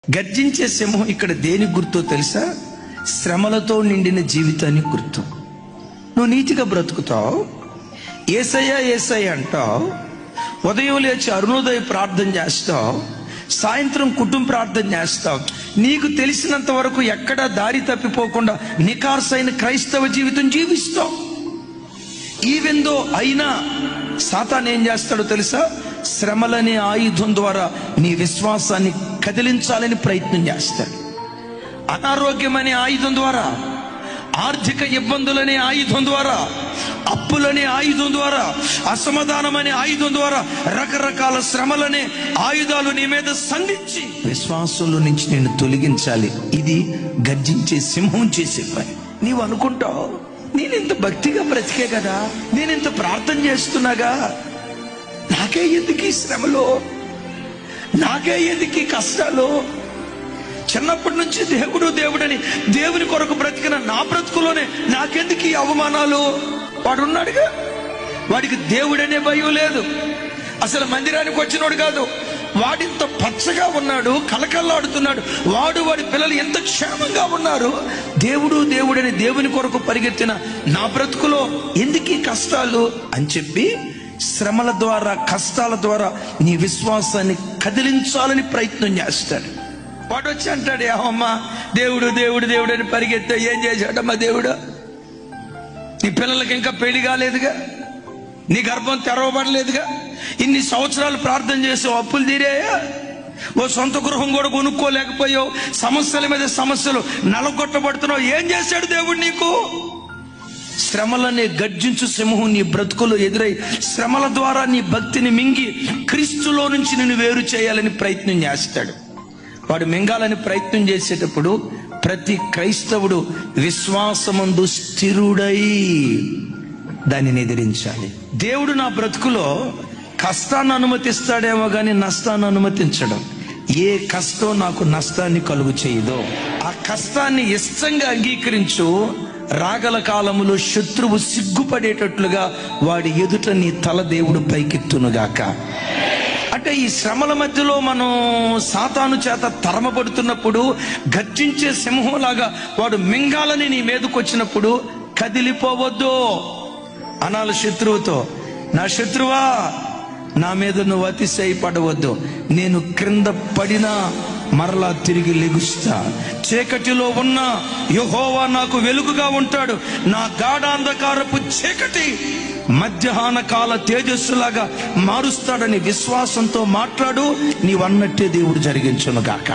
గర్జించే సింహం ఇక్కడ దేని గుర్తో తెలుసా? శ్రమలతో నిండిన జీవితానికి గుర్తు. నువ్వు నీతిగా బ్రతుకుతావు, యేసయ్య యేసయ్య అంటావు, ఉదయం లేచి అరుణోదయ ప్రార్థన చేస్తావు, సాయంత్రం కుటుంబ ప్రార్థన చేస్తావు. నీకు తెలిసినంత వరకు ఎక్కడా దారి తప్పిపోకుండా నికార్సైన క్రైస్తవ జీవితం జీవిస్తావు. ఈవెందో అయినా సాతాను ఏం చేస్తాడో తెలుసా? శ్రమలనే ఆయుధం ద్వారా నీ విశ్వాసాన్ని కదిలించాలని ప్రయత్నం చేస్తాడు. అనారోగ్యం అనే ఆయుధం ద్వారా, ఆర్థిక ఇబ్బందులనే ఆయుధం ద్వారా, అప్పులనే ఆయుధం ద్వారా, అసమాధానం అనే ఆయుధం ద్వారా రకరకాల శ్రమలనే ఆయుధాలు నీ మీద సంధించి విశ్వాసంలో నుంచి నేను తొలగించాలి. ఇది గర్జించే సింహం చేసే పని. నీవు అనుకుంటావు, నేనింత భక్తిగా బ్రతికే కదా, నేనింత ప్రార్థన చేస్తున్నాగా, నాకే ఎందుకు ఈ శ్రమలో, నాకే ఎందుకు ఈ కష్టాలు? చిన్నప్పటి నుంచి దేవుడు దేవుడని దేవుని కొరకు బ్రతికిన నా బ్రతుకులోనే నాకెందుకు ఈ అవమానాలు? వాడున్నాడుగా, వాడికి దేవుడనే భయం లేదు. అసలు మందిరానికి వచ్చినోడు కాదు, వాడింత పచ్చగా ఉన్నాడు, కలకల్లాడుతున్నాడు. వాడి పిల్లలు ఎంత క్షేమంగా ఉన్నారు. దేవుడు దేవుడని దేవుని కొరకు పరిగెత్తిన నా బ్రతుకులో ఎందుకు ఈ కష్టాలు అని చెప్పి శ్రమల ద్వారా, కష్టాల ద్వారా నీ విశ్వాసాన్ని కదిలించాలని ప్రయత్నం చేస్తాడు. వాడు వచ్చి అంటాడు, ఏమమ్మా దేవుడు దేవుడు దేవుడు అని పరిగెత్తా ఏం చేశాడమ్మా దేవుడు? నీ పిల్లలకి ఇంకా పెళ్లి కాలేదుగా, నీ గర్భం తెరవబడలేదుగా, ఇన్ని సంవత్సరాలు ప్రార్థన చేసావు, అప్పులు తీరాయా? ఓ సొంత గృహం కూడా కొనుక్కోలేకపోయావు, సమస్యల మీద సమస్యలు నలగొట్టబడుతున్నావు. ఏం చేశాడు దేవుడు నీకు? శ్రమలనే గర్జించు సింహం నీ బ్రతుకులో ఎదురై శ్రమల ద్వారా నీ భక్తిని మింగి క్రీస్తులో నుంచి నిన్ను వేరు చేయాలని ప్రయత్నం చేస్తాడు. వాడు మింగాలని ప్రయత్నం చేసేటప్పుడు ప్రతి క్రైస్తవుడు విశ్వాసమందు స్థిరుడై దానిని ఎదిరించాలి. దేవుడు నా బ్రతుకులో కష్టాన్ని అనుమతిస్తాడేమో కానీ నష్టాన్ని అనుమతించడం. ఏ కష్టం నాకు నష్టాన్ని కలుగు చేయదో ఆ కష్టాన్ని ఇష్టంగా అంగీకరించు. రాగల కాలములో శత్రువు సిగ్గుపడేటట్లుగా వాడి ఎదుట నీ తల దేవుడు పైకెత్తునుగాక. అంటే ఈ శ్రమల మధ్యలో మనం సాతాను చేత తరమబడుతున్నప్పుడు, గర్జించే సింహంలాగా వాడు మింగాలని నీ మీదకు వచ్చినప్పుడు కదిలిపోవద్దు. అనాలి శత్రువుతో, నా శత్రువా నా మీద నువ్వు అతిశయపడవద్దు, నేను క్రింద పడినా మరలా తిరిగి లెగుస్తా. చీకటిలో ఉన్న యెహోవా నాకు వెలుగుగా ఉంటాడు. నా గాఢాంధకారపు చీకటి మధ్యాహ్న కాల తేజస్సులాగా మారుస్తాడని విశ్వాసంతో మాట్లాడు. నీవన్నట్టే దేవుడు జరిగించును గాక.